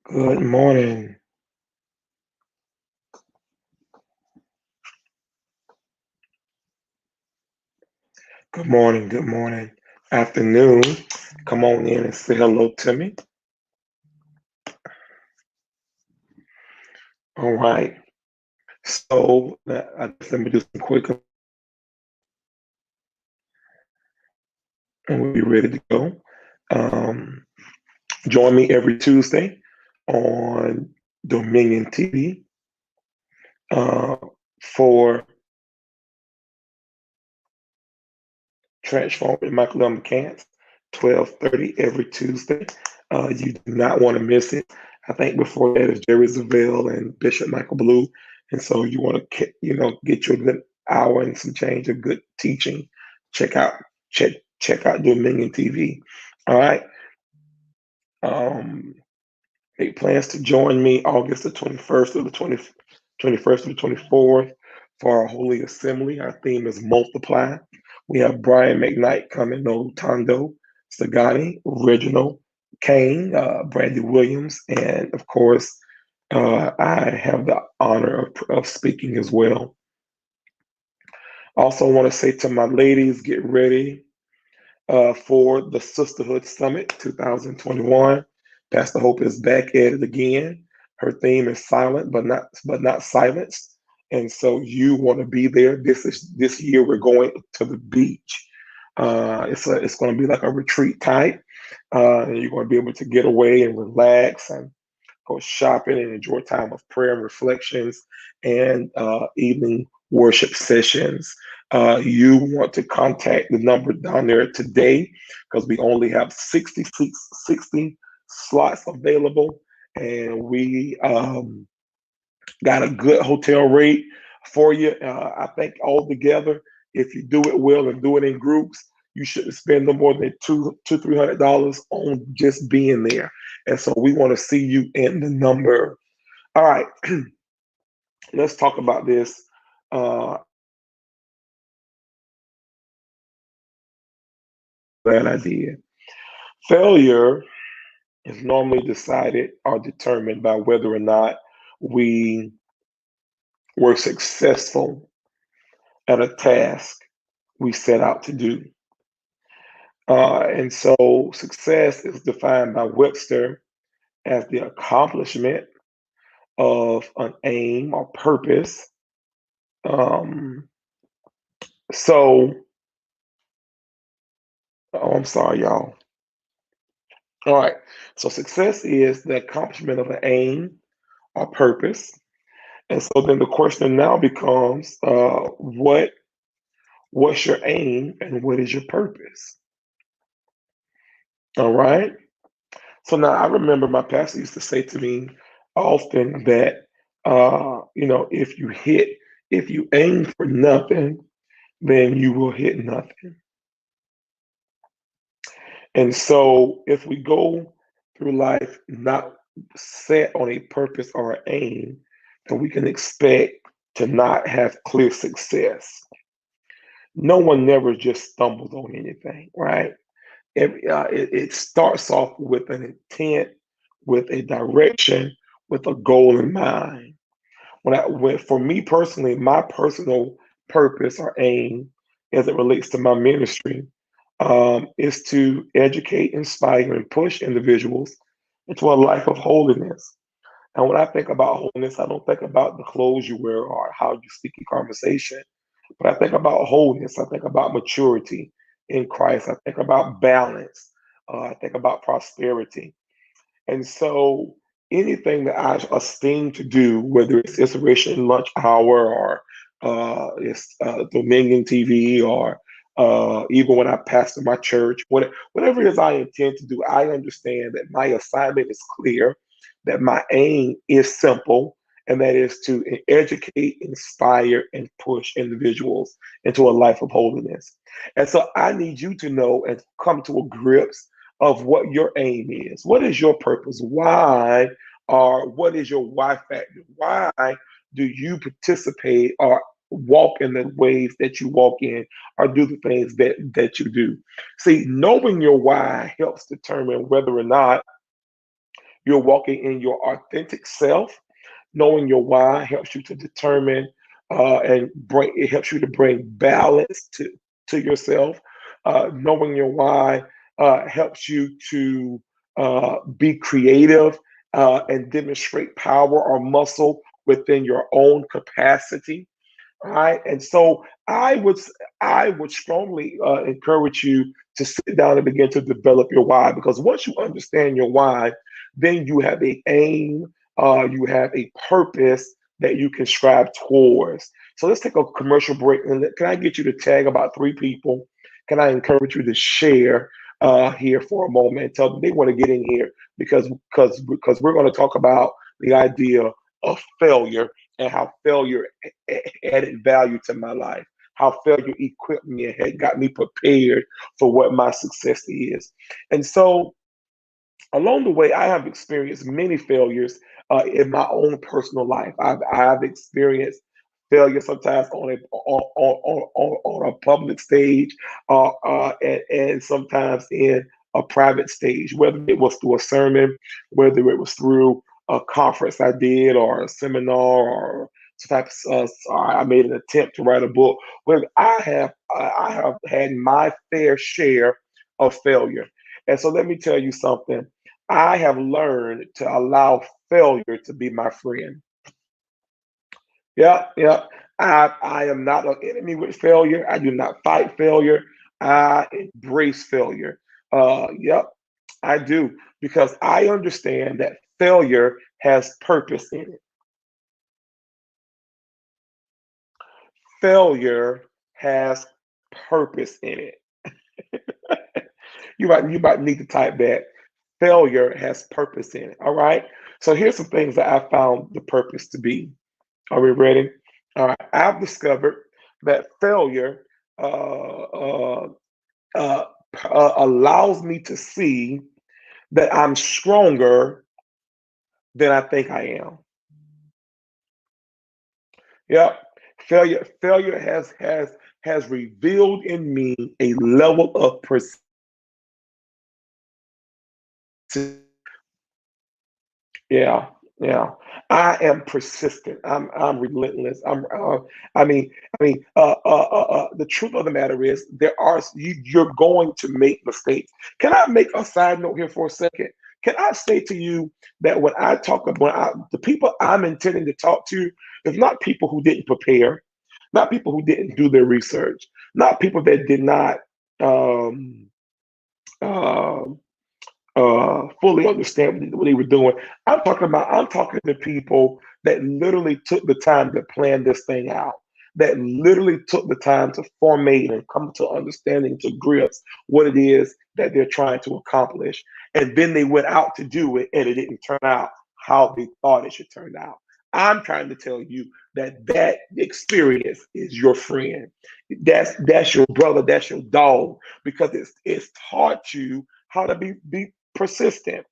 Good morning. Good morning. Good morning. Afternoon. Come on in and say hello to me. All right. So let me do some quick and we'll be ready to go. Um, Join me every Tuesday on Dominion TV uh, for Transforming Michael McCants, 12:30 every Tuesday. You do not want to miss it. I think before that is Jerry Zavelle and Bishop Michael Blue. And so you want to, get your good hour and some change of good teaching. Check out, check, check out Dominion TV. All right. Um, Make plans to join me August the 21st or the 21st or the 24th for our Holy Assembly. Our theme is multiply. We have Brian McKnight coming, no Tondo, Sagani, Reginald, Kane, Brandy Williams, and of course, I have the honor of speaking as well. Also, want to say to my ladies, get ready for the Sisterhood Summit 2021. Pastor Hope is back at it again. Her theme is silent, but not silenced. And so you want to be there. This year we're going to the beach. It's going to be like a retreat type. And you're going to be able to get away and relax and go shopping and enjoy time of prayer and reflections and evening worship sessions. You want to contact the number down there today because we only have 60 slots available, and we got a good hotel rate for you. I think altogether, if you do it well and do it in groups, you shouldn't spend no more than $300 on just being there. And so we want to see you in the number. All right, let's talk about this. Uh, Glad I did. Failure is normally decided or determined by whether or not we were successful at a task we set out to do. And so success is defined by Webster as the accomplishment of an aim or purpose. Um, so, oh, I'm sorry, y'all. All right. So success is the accomplishment of an aim or purpose. And so then the question now becomes, what's your aim and what is your purpose? All right. So now I remember my pastor used to say to me often that if you aim for nothing, then you will hit nothing. And so if we go through life not set on a purpose or an aim, then we can expect to not have clear success. No one never just stumbles on anything, right? It starts off with an intent, with a direction, with a goal in mind. For me personally, my personal purpose or aim, as it relates to my ministry, is to educate, inspire, and push individuals into a life of holiness. And when I think about holiness, I don't think about the clothes you wear or how you speak in conversation, but I think about wholeness. I think about maturity in Christ. I think about balance. I think about prosperity. And so anything that I esteem to do, whether it's Inspiration Lunch Hour or it's Dominion TV or even when I pastor my church, whatever it is I intend to do, I understand that my assignment is clear, that my aim is simple, and that is to educate, inspire, and push individuals into a life of holiness. And so I need you to know and come to a grips of what your aim is. What is your purpose? Why, or what is your why factor? Why do you participate or walk in the ways that you walk in or do the things that you do? See, knowing your why helps determine whether or not You're walking in your authentic self. Knowing your why helps you to determine and bring. It helps you to bring balance to yourself. Knowing your why helps you to be creative and demonstrate power or muscle within your own capacity. Right. And so I would strongly encourage you to sit down and begin to develop your why, because once you understand your why, then you have a aim, you have a purpose that you can strive towards. So let's take a commercial break, and can I get you to tag about 3 people? Can I encourage you to share here for a moment and tell them they want to get in here, because we're going to talk about the idea of failure and how failure added value to my life, how failure equipped me and had got me prepared for what my success is. And so along the way, I have experienced many failures in my own personal life. I've experienced failure sometimes on a public stage, and sometimes in a private stage, whether it was through a sermon, whether it was through a conference I did, or a seminar, or some type of, I made an attempt to write a book. Where I have had my fair share of failure. And so let me tell you something. I have learned to allow failure to be my friend. Yeah, yeah. I am not an enemy with failure. I do not fight failure. I embrace failure. Yep, I do, because I understand that failure has purpose in it. Failure has purpose in it. You might need to type that. Failure has purpose in it. All right. So here's some things that I found the purpose to be. Are we ready? All right. I've discovered that failure uh, uh, allows me to see that I'm stronger than I think I am. Yep. Failure has revealed in me a level of persistence. Yeah, yeah. I am persistent. I'm relentless. The truth of the matter is, you're going to make mistakes. Can I make a side note here for a second? Can I say to you that the people I'm intending to talk to is not people who didn't prepare, not people who didn't do their research, not people that did not um, um fully understand what they were doing. I'm talking to people that literally took the time to plan this thing out, that literally took the time to formate and come to understanding, to grips what it is that they're trying to accomplish. And then they went out to do it, and it didn't turn out how they thought it should turn out. I'm trying to tell you that that experience is your friend. That's your brother. That's your dog, because it's taught you how to be persistent.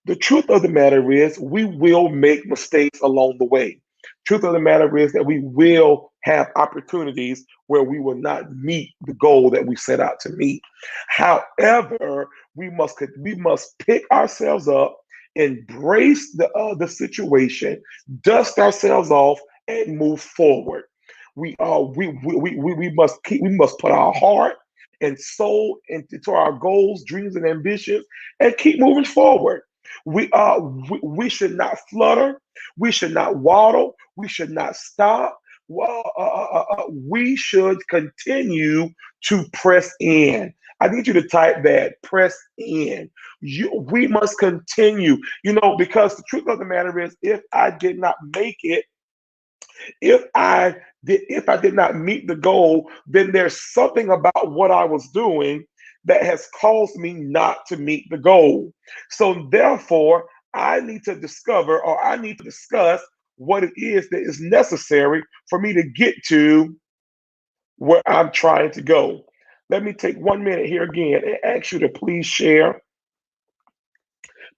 The truth of the matter is, we will make mistakes along the way. Truth of the matter is that we will have opportunities where we will not meet the goal that we set out to meet. However, we must pick ourselves up, embrace the situation, dust ourselves off, and move forward. We must put our heart and soul into our goals, dreams, and ambitions, and keep moving forward. We should not flutter. We should not waddle. We should not stop. We should continue to press in. I need you to type that, press in. We must continue, because the truth of the matter is, if I did not make it, if I did not meet the goal, then there's something about what I was doing that has caused me not to meet the goal. So therefore, I need to discover, or I need to discuss what it is that is necessary for me to get to where I'm trying to go. Let me take 1 minute here again and ask you to please share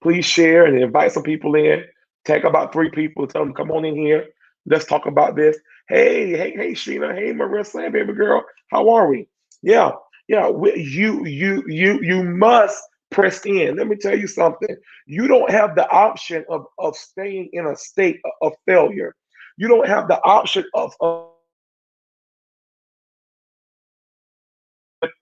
and invite some people in. Tag about 3 people. Tell them, come on in here. Let's talk about this. Hey, Sheena. Hey, Marissa. Hey, baby girl. How are we? Yeah, yeah. You must pressed in. Let me tell you something. You don't have the option of staying in a state of failure. You don't have the option of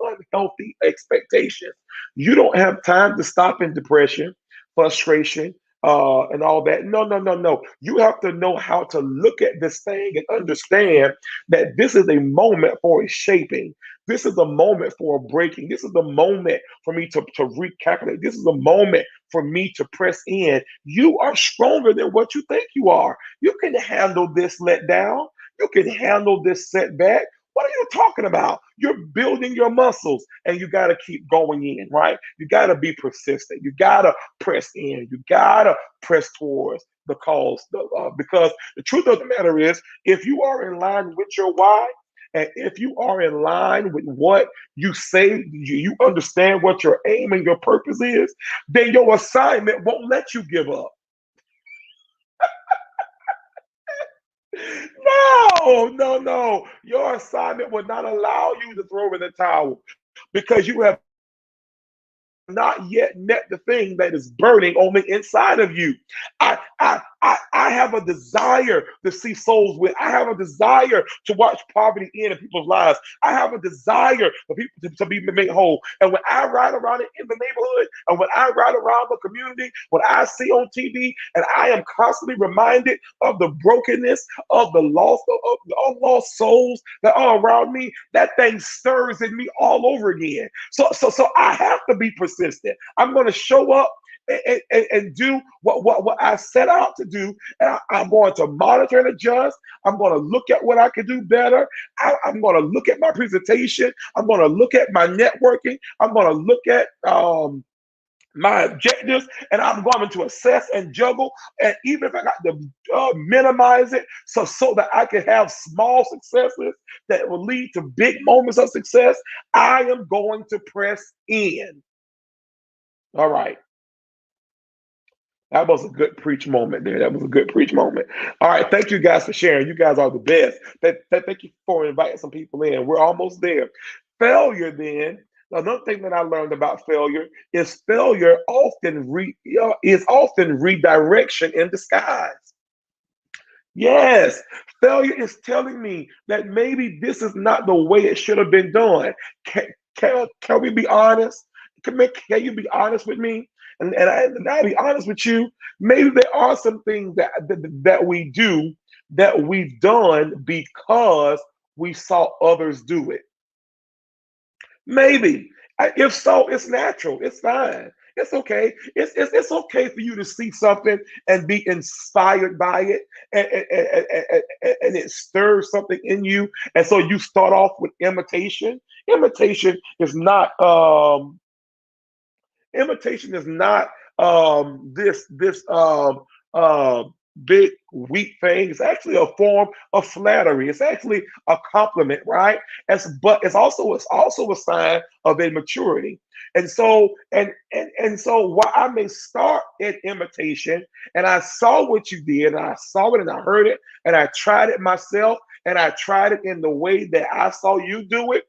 unhealthy expectations. You don't have time to stop in depression, frustration, and all that. No, no, no, no. You have to know how to look at this thing and understand that this is a moment for a shaping. This is a moment for a breaking. This is a moment for me to recalculate. This is a moment for me to press in. You are stronger than what you think you are. You can handle this letdown. You can handle this setback. What are you talking about? You're building your muscles and you got to keep going in, right? You got to be persistent. You got to press in. You got to press towards the cause. Because the truth of the matter is, if you are in line with your why, and if you are in line with what you say, you understand what your aim and your purpose is, then your assignment won't let you give up. No, no, no. Your assignment will not allow you to throw in the towel because you have not yet met the thing that is burning on the inside of you. I have a desire to see souls win. I have a desire to watch poverty end in people's lives. I have a desire for people to be made whole. And when I ride around it in the neighborhood, and when I ride around the community, when I see on TV, and I am constantly reminded of the brokenness, of the loss of lost souls that are around me, that thing stirs in me all over again. So I have to be persistent. I'm going to show up and do what I set out to do. And I'm going to monitor and adjust. I'm going to look at what I can do better. I'm going to look at my presentation. I'm going to look at my networking. I'm going to look at my objectives, and I'm going to assess and juggle. And even if I got to minimize it, so that I can have small successes that will lead to big moments of success, I am going to press in. All right. That was a good preach moment there. That was a good preach moment. All right. Thank you guys for sharing. You guys are the best. Thank you for inviting some people in. We're almost there. Failure, then. Another thing that I learned about failure is often redirection in disguise. Yes, failure is telling me that maybe this is not the way it should have been done. Can we be honest? Can you be honest with me? And I'll be honest with you. Maybe there are some things that we do that we've done because we saw others do it. Maybe. If so, it's natural. It's fine. It's okay. It's okay for you to see something and be inspired by it, and it stirs something in you. And so you start off with imitation. Imitation is not imitation is not this big weak thing. It's actually a form of flattery. It's actually a compliment, right? But it's also a sign of immaturity. And so while I may start in imitation, and I saw what you did, and I saw it, and I heard it, and I tried it myself, and I tried it in the way that I saw you do it,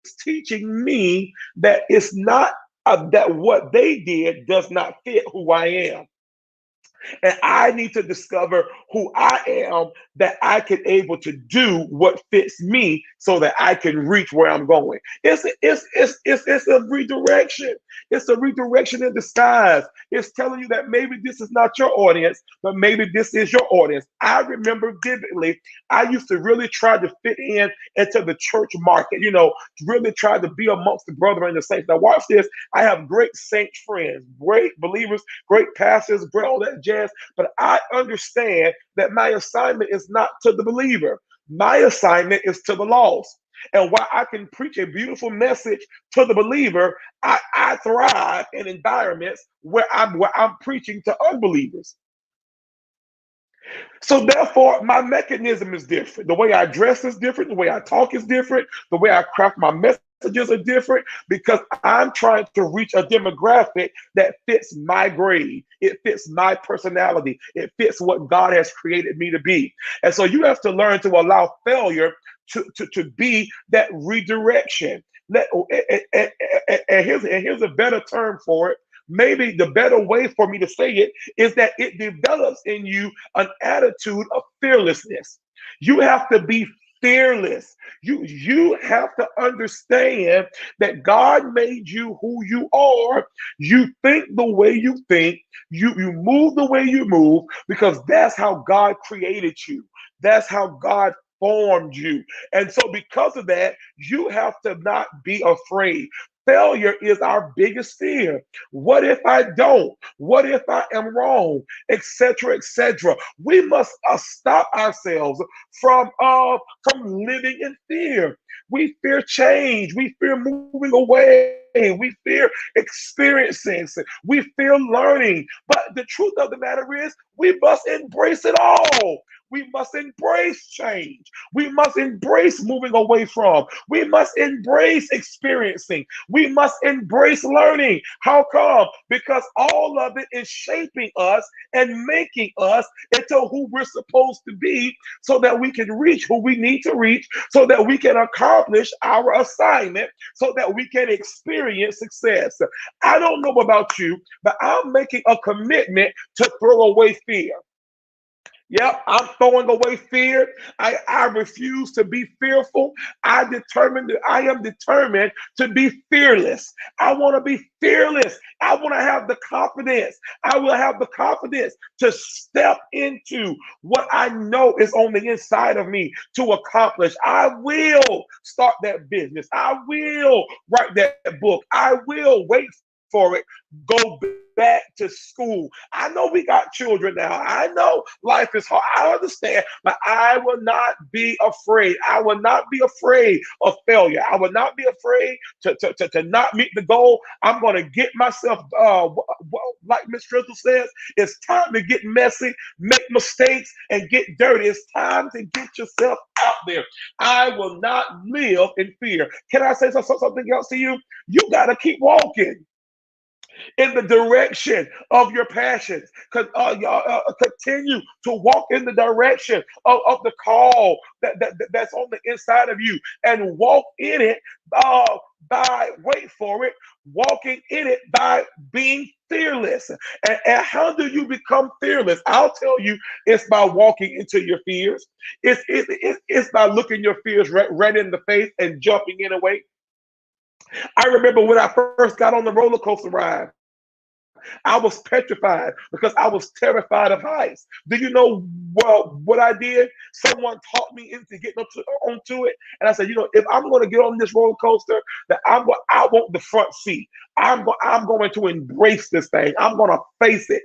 it's teaching me that it's not that what they did does not fit who I am. And I need to discover who I am, that I can able to do what fits me so that I can reach where I'm going. It's a redirection. It's a redirection in disguise. It's telling you that maybe this is not your audience, but maybe this is your audience. I remember vividly, I used to really try to fit in into the church market, really try to be amongst the brethren and the saints. Now watch this. I have great saint friends, great believers, great pastors, great all that jazz. But I understand that my assignment is not to the believer. My assignment is to the lost. And while I can preach a beautiful message to the believer, I thrive in environments where I'm preaching to unbelievers. So therefore, my mechanism is different. The way I dress is different. The way I talk is different. The way I craft my messages are different because I'm trying to reach a demographic that fits my grade. It fits my personality. It fits what God has created me to be. And so you have to learn to allow failure to be that redirection. And here's a better term for it. Maybe the better way for me to say it is that it develops in you an attitude of fearlessness. You have to be fearless. You have to understand that God made you who you are. You think the way you think. You move the way you move because that's how God created you. That's how God formed you. And so because of that, you have to not be afraid. Failure is our biggest fear. What if I don't? What if I am wrong? Etc. etc. We must stop ourselves from living in fear. We fear change. We fear moving away. We fear experiencing. We fear learning. But the truth of the matter is, we must embrace it all. We must embrace change. We must embrace moving away from. We must embrace experiencing. We must embrace learning. How come? Because all of it is shaping us and making us into who we're supposed to be so that we can reach who we need to reach, so that we can accomplish our assignment, so that we can experience success. I don't know about you, but I'm making a commitment to throw away fear. Yep, I'm throwing away fear. I refuse to be fearful. I am determined to be fearless. I want to be fearless. I want to have the confidence. I will have the confidence to step into what I know is on the inside of me to accomplish. I will start that business. I will write that book. I will wait for it, go back to school. I know we got children now. I know life is hard. I understand, but I will not be afraid. I will not be afraid of failure. I will not be afraid to not meet the goal. I'm going to get myself, like Miss Crystal says, it's time to get messy, make mistakes, and get dirty. It's time to get yourself out there. I will not live in fear. Can I say something else to you? You got to keep walking in the direction of your passions. Continue to walk in the direction of the call that's on the inside of you and walk in it wait for it, walking in it by being fearless. And how do you become fearless? I'll tell you, it's by walking into your fears. It's by looking your fears right in the face and jumping in away. I remember when I first got on the roller coaster ride, I was petrified because I was terrified of heights. Do you know what I did? Someone taught me into getting onto it, and I said, if I'm going to get on this roller coaster, that I want the front seat. I'm going to embrace this thing. I'm going to face it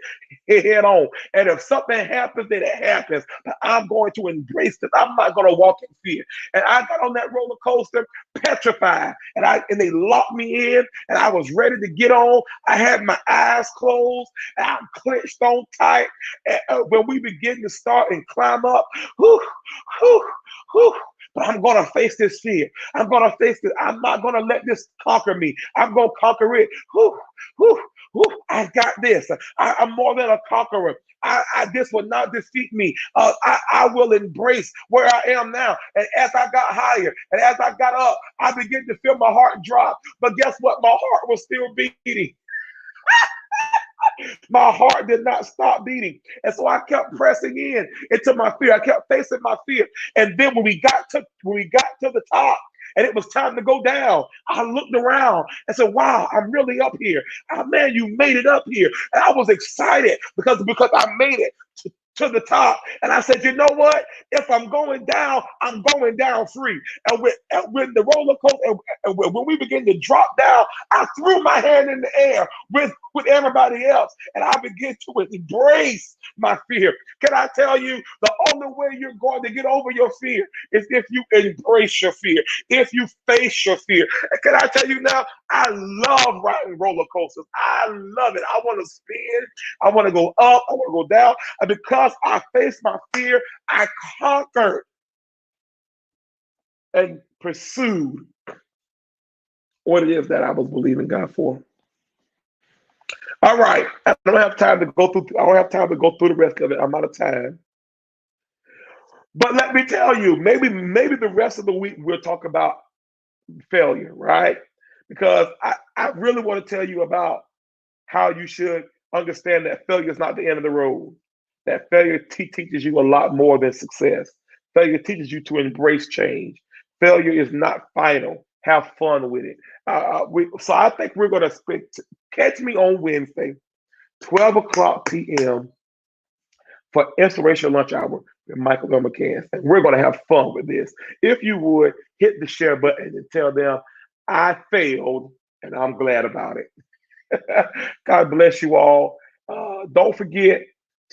head on. And if something happens, then it happens. But I'm going to embrace it. I'm not going to walk in fear. And I got on that roller coaster petrified, and they locked me in, and I was ready to get on. I had my eyes closed, and I'm clenched on tight. And when we begin to start and climb up, whew, whew, whew, but I'm going to face this fear. I'm going to face it. I'm not going to let this conquer me. I'm going to conquer it. Whew, whew, whew, I got this. I'm more than a conqueror. This will not defeat me. I will embrace where I am now. And as I got higher and as I got up, I began to feel my heart drop. But guess what? My heart was still beating. My heart did not stop beating. And so I kept pressing in into my fear. I kept facing my fear. And then when we got to the top and it was time to go down, I looked around and said, wow, I'm really up here. Oh, man, you made it up here. And I was excited because I made it to the top. And I said, you know what? If I'm going down free. And when the roller coaster, and when we begin to drop down, I threw my hand in the air with everybody else, and I began to embrace my fear. Can I tell you, the only way you're going to get over your fear is if you embrace your fear, if you face your fear. And can I tell you now, I love riding roller coasters. I love it. I want to spin. I want to go up. I want to go down. And because I faced my fear, I conquered and pursued what it is that I was believing God for. All right, I don't have time to go through. I don't have time to go through the rest of it. I'm out of time. But let me tell you, maybe the rest of the week we'll talk about failure, right? Because I really want to tell you about how you should understand that failure is not the end of the road. That failure teaches you a lot more than success. Failure teaches you to embrace change. Failure is not final. Have fun with it. So I think we're going to catch me on Wednesday, 12 o'clock p.m. for Inspirational Lunch Hour with Michael and McCants. And we're going to have fun with this. If you would, hit the share button and tell them I failed and I'm glad about it. God bless you all. Don't forget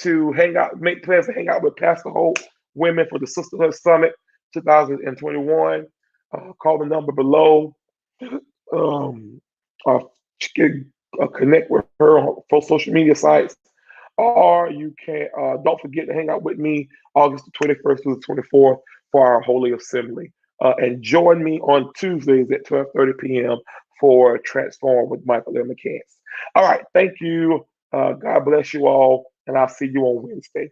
to hang out, make plans to hang out with Pastor Hope Women for the Sisterhood Summit 2021. Call the number below. Um, uh, Connect with her for social media sites. Or you can don't forget to hang out with me August the 21st through the 24th for our Holy Assembly. And join me on Tuesdays at 12:30 p.m. for Transform with Michael and McCants. All right, thank you. God bless you all, and I'll see you on Wednesday.